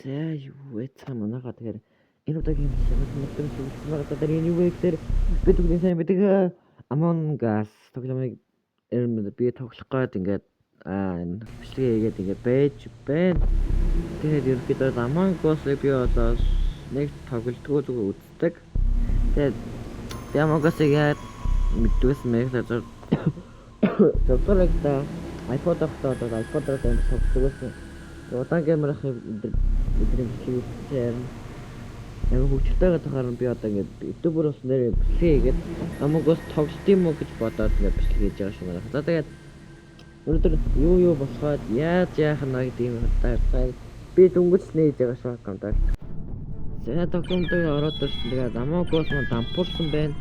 За юу вэ цаа манайха тэгэхээр энэ удаагийн мэдээ зүйлс байгаа энэ юу вэ гэхээр бид бүгд сайн байдаг Among Us тоглоомыг би тоглох гээд ингээд энэ бичлэгээ хийгээд ингээд байж байна. Тэгээд ерөнхийдөө Among Us-ыг би одоо нэг тоглолтгоо зүгээр үздэг. Тэгээд би Among Us-ыг яа мэддгээс мэйхлээ зөвхөн iPod-оор тоглосон. Удаан геймерх бидний хийхээр яг хөвчтэй тахаар би одоо ингээд YouTube-оор бас нэр бичлэгээ хийгээд Among Us тоглолт юм уу гэж бодоод ингээд бичлэгээ хийж байгаа юм байна. За тэгээд өнөөдөр юу болоход яаж яах нь гэдэг юм байна. Би дөнгөж нээж байгаа шүү контакт. За тоглоомд ороод ирсэн. Тэгээд Among Us маань дампуурсан байна.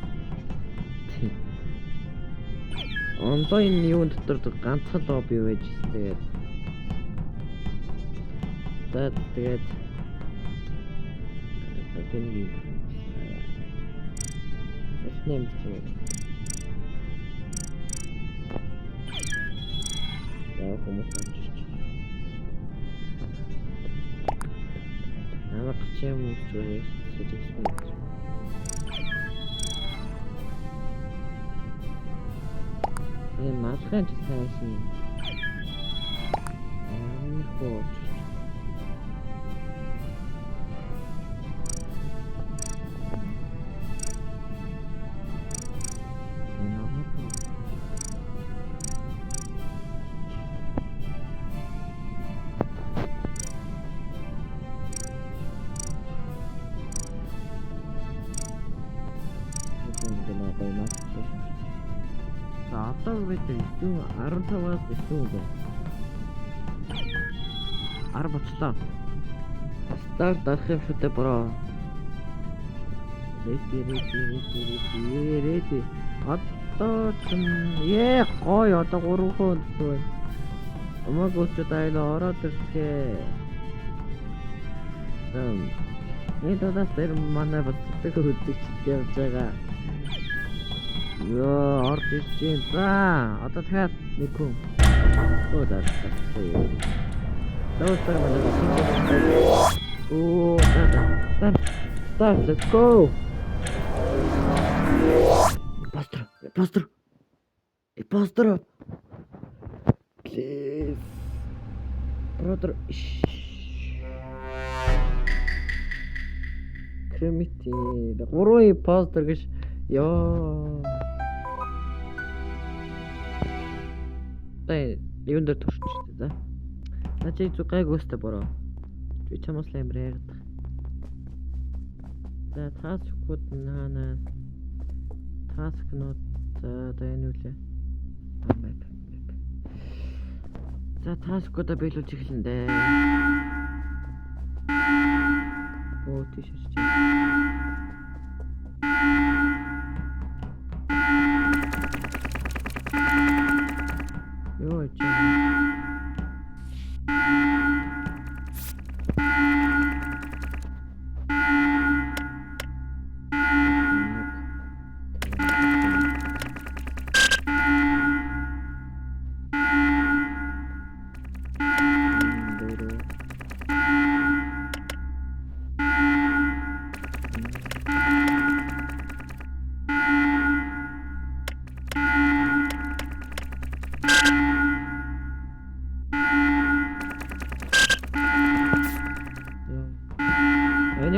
Онлайн юун дотор ганцхан лобби байж тэгээд тэгээд тэнийг нэм чинь яа хүмүүс очиж намайг чим үгүй сэтгэсэн маалхан ч сайшин хоо одоо бид 15-аас 9 байна. 10 бочлоо. Старт дарах юм шүү дээ бро. Реди. Одоо гой одоо 3 хүн байна. Амагочд айлаа ороод ирсгээ. Энэ додас тэр манай бацдаг хөдөлж явж байгаа. Ёо орж ирсэн. За одоо дахиад нэг хүн. Let's go. Imposter. Please. Brother. Кремити. Гурван imposter гэж. Ёо. Юунд дээр төрчихтэй за. Начи зүг гайгүйстэй бороо. Би чамаас лаймрээд. За таскууд наана. Таскнууд одоо энэ үлээ. За таскуудаа биелүүлж эхэлнэ дээ. Оо тийш. Ёо чам.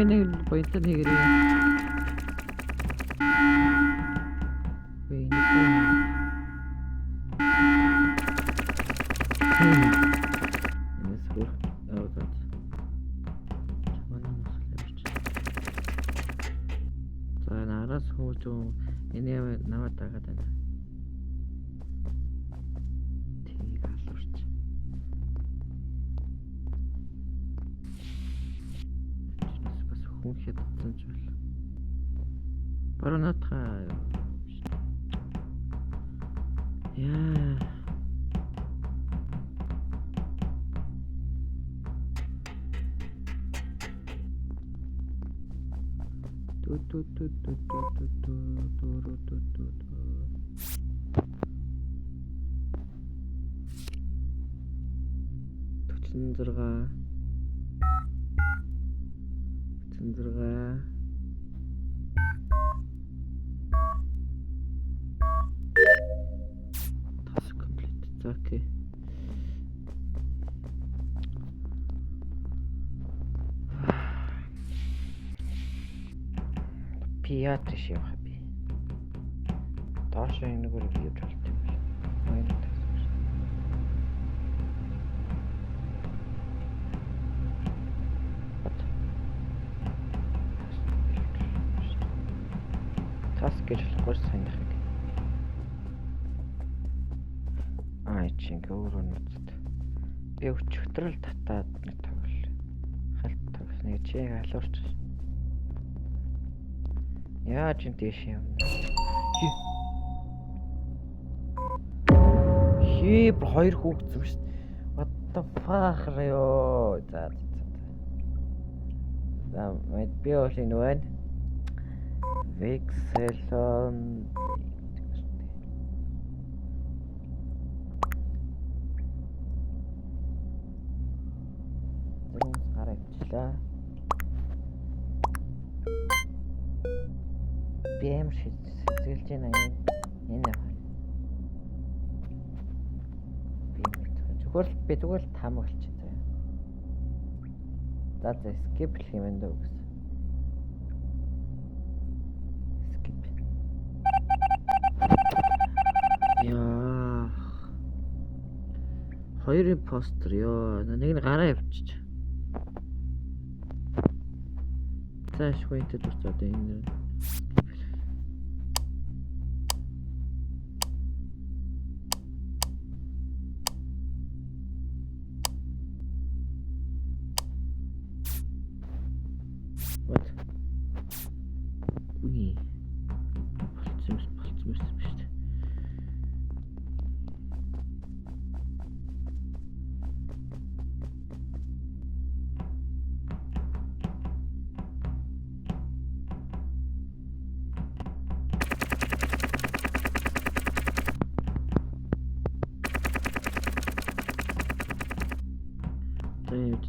Ini pointer nih gini. Ini tuh. Ini sebuah outlet. Mana muslim? Saya naras hujan ini nama tagadan. Tiga lurch. Хүн хятадсан ч бол. Баруунатхаа. Яа. Ту. Төвчн зурга. 36 task complete. За окей. Пиат шив хаби. Доош нэгөр бий болж байна. Маяг тасч. Таск гэж болохгүй санах юм. Чинь өөрөө нүцэд. Би өчигдрэл татаад нэг тоглол. Халт тоглосныг чиг алуурч. Яаж юм тийш юм. Хип хоёр хүүхдсэн шүү дээ. What the fuck ёо. За мэд би олын байна. Vixelon гарагчлаа. BM шилжилж байна энэ зүгээр би зүгээр л таамаглаж байна. За skip гэх юм энэ үг. Skip. Яа. Хоёрын постэр ёо. Нэг нь гараа явчих. Цааш хойтой дуртаад энэ. Вот. Үгүй. Болцсон шүү дээ.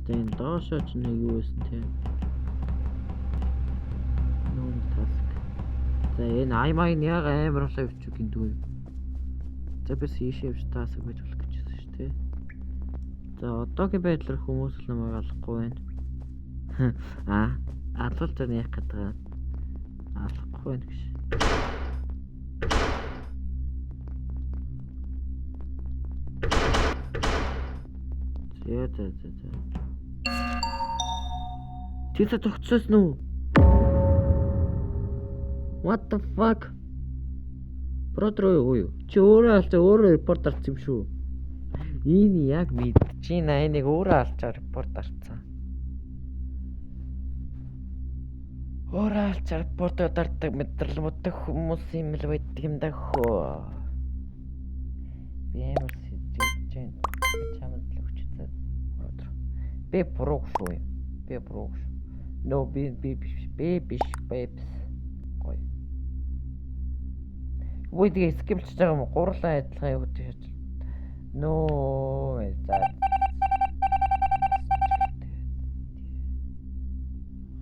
Тэгээд доошоо ч нэг юу байсан те. Нүүн таск. За энэ аймаг яг амар болоо явчих гиндэг юм. За би ийшээ явж таск байж болох гэж байна шүү те. За одоогийн байдлаар хүмүүс л намайг алахгүй байна. Алгуулж яах гэдэг. Алахгүй байна гэж. За. Тэцэ тогтсоос нү? What the fuck? Протроо юу? Чи өөрөө репорт арч юм шүү. Энэ яг мэдчихээн энийг өөрөө алчаар репорт арцсан. Өөрөө алчаар репорт дардаг мэдрэл мутах хүмүүс юм л байдаг юм да хөө. Би ямар сэжиж чинь чамд л өчтөд. Би буруу шүү. Би буруу. No биш. Гой. Үгүй тэгээ скипч байгаа юм уу? Гурлаа адилхан яваад тийш. No за.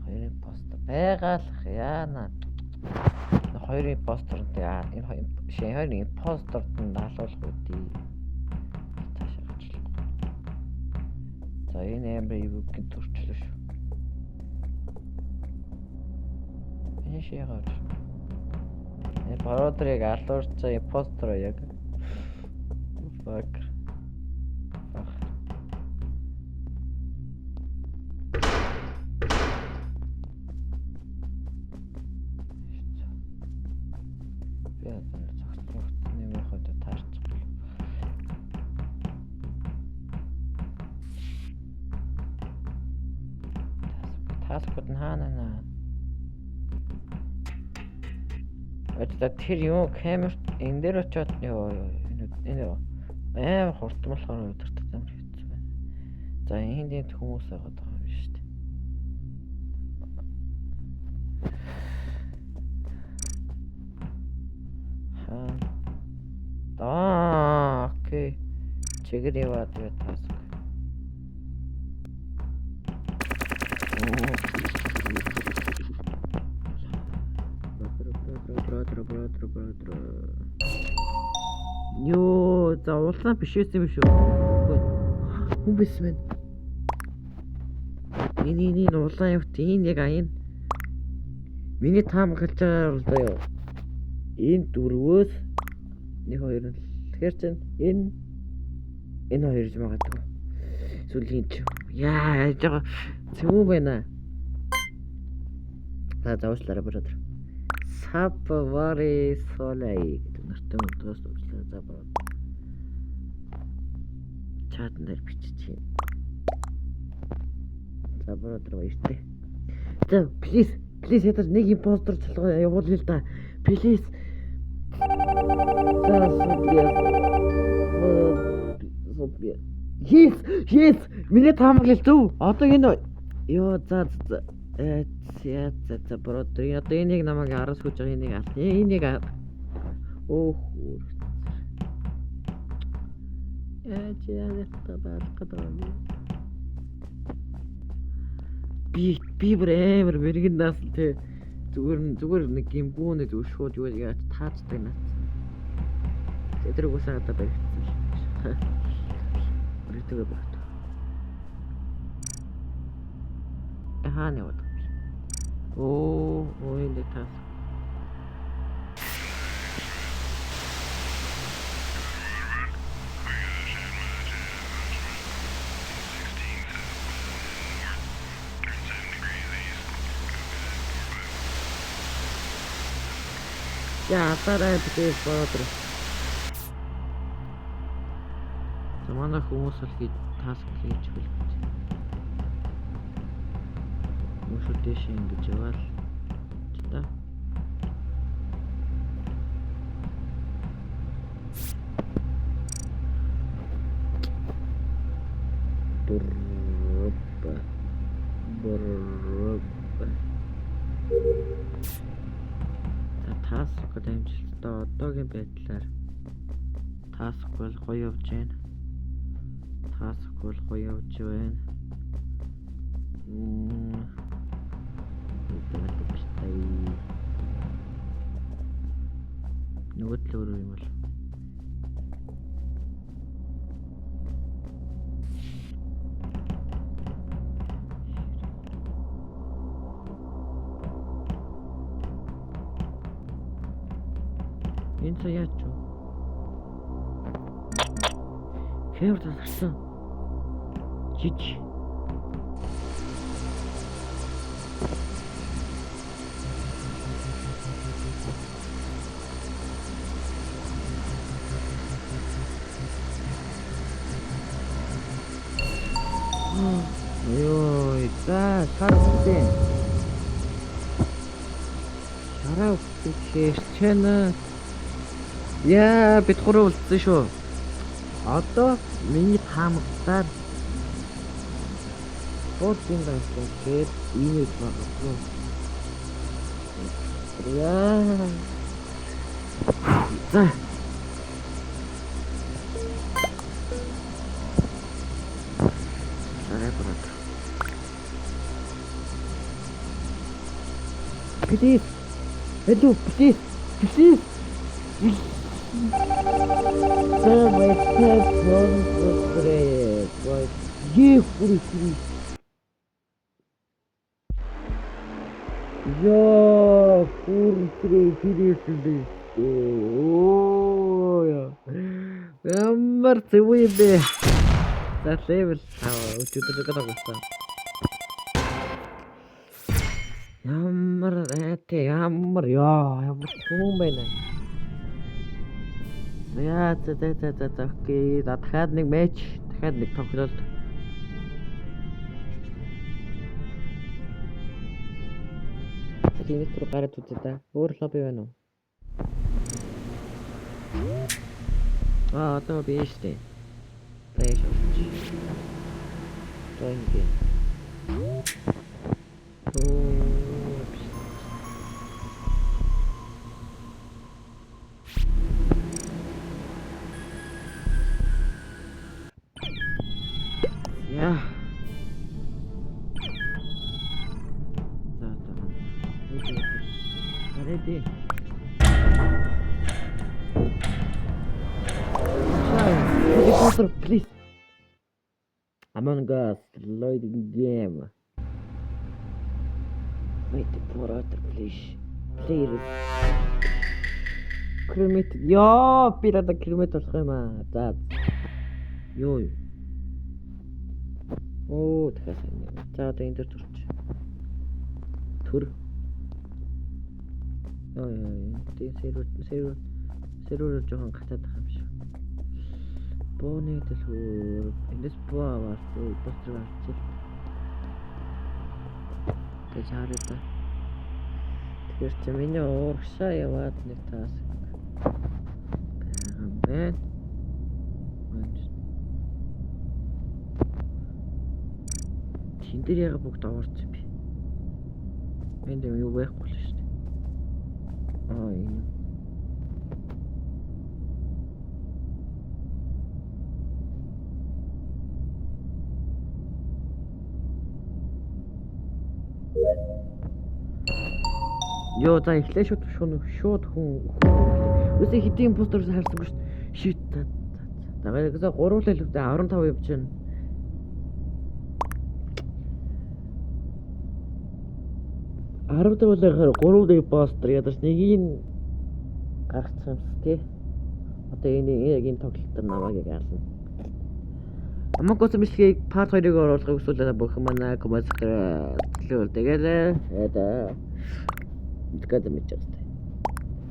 Хоёрын постер байгаалах яана. Хоёрын постерт яа энэ хоёрын постерт нь даалгуулах үүдий. Цаашаа гарчлаа. За энэ амар юугийн төрчлөө шүү. Шийгаач. Пародрыг алуурчаа постер яг. Fuck. Я зөвхөн нэмэхэд таарчих. Таскууд нь хаана. Тэр юм камер энэ дээр очоод энэ амар хурдмалхаар удирдах юм хэвчээ байна. За энд хүмүүс байгаа юм шүү дээ. Окей. Чигээр яваад таск. Ёо, за уулаа биш юм шүү. Хүн биш мэн. Миний уулаа явт энэ яг аян. Миний таам галж байгаа бол заяа. Энэ дөрвөөс 1 2 нь тэгэхээр чинь энэ хоёр ч магадгүй. Сүлийн ч. Яа, яаж байгаа цэвүү байна. За уучлаарай брат. Сапвари солай гэдэг нэртэй өдрөөс уучлаарай за брат. Чатан дээр биччихье. За брат баяртай. За please ятаж нэг импостер цалгаа явуулъя л да. Please. За супер. Yes. Миний таамаглал зөв. Одоо энэ ёо за брат одоо энийг намайг араас хүч байгаа энийг алт. Энийг өөх. Яа табаалгад. Би брэвэр мэрэгэн нас тэ зүгээр нэг гимгүүнэ зүг шууд юу яаж таацдаг нат. Тэр угсаа одоо баригдсан. Бүртгээ багт. Хаана яваад. Оо энэ тас. Я тарай битээ бодро. Замана хүмүүс л хийж таск хийж хэлж. Мөшөдөөш ингэж яваал. Та. Борроба. Таск дамжилтаа одоогийн байдлаар таск бол гоё явж байна. Нөгөө төлөөр юм бол энэ цаяач юу? Хэр тасарсан? Жиж. Ёй, за сарсан. Шараа хийчихэнэ. Яа, бид гурав үлдсэн шүү. Одоо миний таамаглалаар Бодгийн дансгээд имэйл багтсан. Яа. За. Please. Hello, please. So my step from the thread. Like, give free. Yo, free. Oh, yeah. Ямар цэвгүй бэ. За level 5 өчигдөр гацсан. Ямар хүн байна. Яа окей. Дахиад нэг матч, дахиад нэг тоглолт. Тэгээд түрүү гараад үзээ та. Өөр лобби байна уу? Одоо биш дээ. Тэйш. Тэнгэ. ready. Poster, please. Among Us loading game. Wait for other please. Please. Kilometer. Яа, би надад километр болох юм аа. За. Юу юу. Оо, дахиад сайн. За одоо энэ төр төрч. Төр. Яа, тийм сервер жоохон гатаад байгаа юм шиг. Бооны дэлгүүр. Эндээс боо аваад постэр авчих. Тэг хараа. Тэгэхээр чи миний урагшаа яваад нэг таас. Бэн. Тиндэр яга бүгд аварсан би. Энд юу байхгүй л шүү дээ. Энэ. Йоо, за эхлээ шууд хүн. Үгүй хэдийн постерс харсангүй шүү. Shit. Тагаа гэсэн 3 л хэлвэ 15 явж байна. Арвдагуулаар 3 дэх постер ядаж нэгийг гаргацсан тий. Одоо энэ яг энэ тоглолтоор намайг яасан. Амаг гоц мэлхийг part 2-ыг оруулахыг хүсвэл бүх манай комментээр төлөв. Тэгээд тэгээд мэдчихсэн.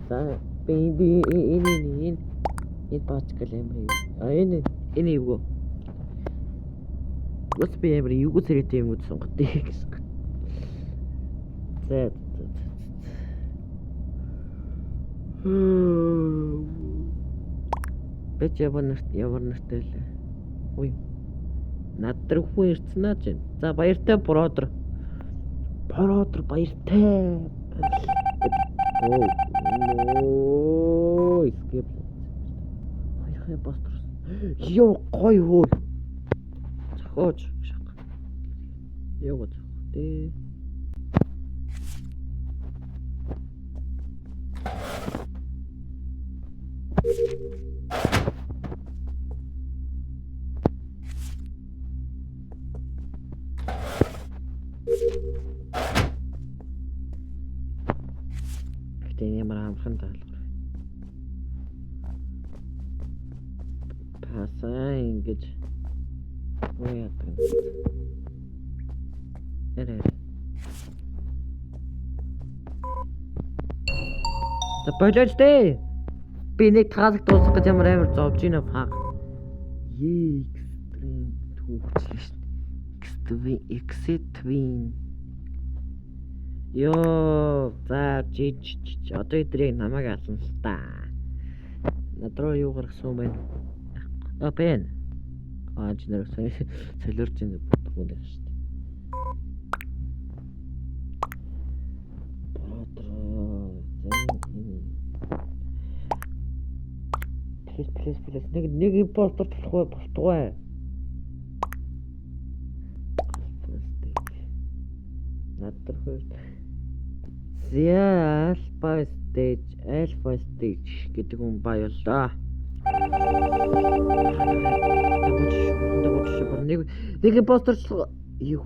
За би энэ пачкал юм. Энэ юу? Гос би ямар юу зэрэгтэй юм уу сонготой гэсэн. За. Бэч ямар нэртэй л. Ой. Надар хүн ирсэн аа чинь. За баяртай бродер. Бродер баяртай. Оо, skip. Ой, постер. Ёо, гой хөө. Зохиож шах. Ёо зох. Тэ. Гэтэ ямар амхан таалга. Пасаа ингэж яадаг. Нэрээ. За болооч дээ. Би нэг таалаг дуусгах гэж ямар амар зовж байна фаг. Extreme түүхчлээ шүү. Extreme. Йоо, за жиж одоо эдрийг намайг алсан л та. Надруу юу гаргасан юм бэ? Бэн. Нэр солиорч энэ бодгоо л шүү дээ. Please. Нэг импостер болтугай. Надар хөө. Alpha stage гэдэг хүн баярлаа. Нэг импостер юу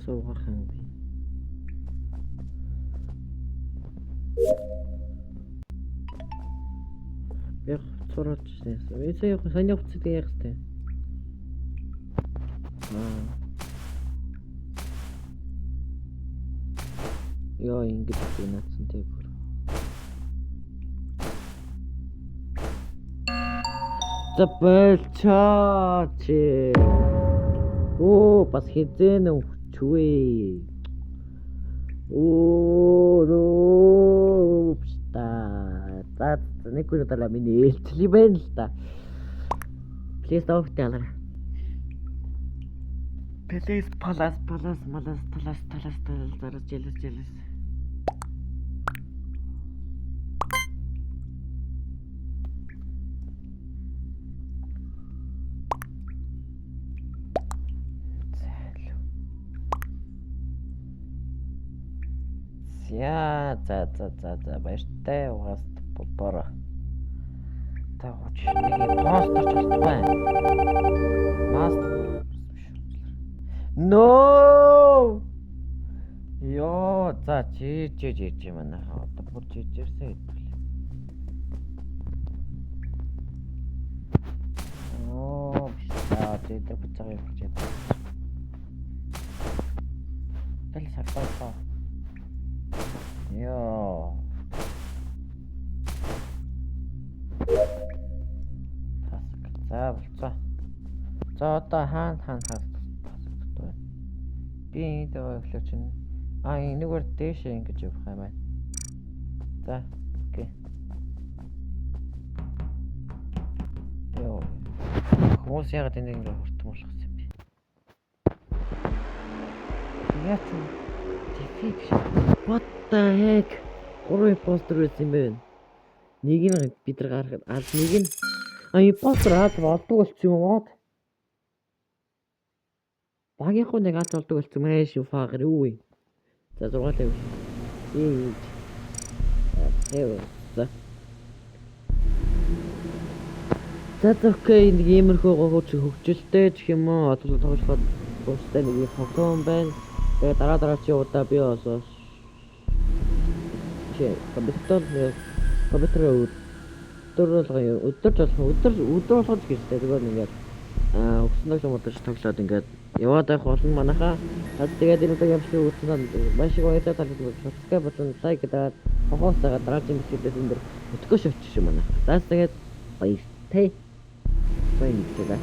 суугахан би. Яг цураач шнэсэн. Эцээ яг сайн явцдаг яг хэвчээ. Яа ингэж гинацсан тэг бүр. Запэлчаач. Оо, бас хизэн чуй. Оо, та нэг хүн талаа миний ээлжлий байна л та. Please давталаа. Please plus jealous. За баяртай угаас бора. Та гоч нэг постэрч болтугай. No! Йоо, за чи манай одоо бүр жижигэрсэн хэвгүй. Оо, бишаа тэр буцаага явуулж яа. Тэл сартаа. Йоо. За болцоо. За одоо хаана тасагддаг вэ? Би энд өглөө чинь энэгээр дээшээ ингэж явах юм байна. За, окей. Йоо. Хүмүүс яагаад энийг ингэ хурдмуулсан юм бэ? Яач вэ? Defeat. What the heck? Гурван постэр байсан юм байна. Нэг нь бид нар гаргахад аль нэг нь постэр болдгоо болчихсон юм уу? Багийнхоо нэг болдгоо болчихсон маш фагэр юу вэ? За 6 лев. За окей нэг иймэрхүү хөгжилтэй гэх юм уу? Одоо тоглоход уустай нэг тоглоом байна. Тэгээ дараа чи удаа би болоо. Компьютер өдөр болгож гэртэй зүгээр ингээд өгснөг юмудаж тоглоод ингээд яваад байх болно манайхаа. Тэгээд энэ удаа ямарч үүснэ маш их баярлалаа талбай subscribe button like гэдэг хохоосоо дараагийн бичлэгээс энэ өтгөөш очиж юм манайхаа. Тэгээд баяртай. Баярлалаа.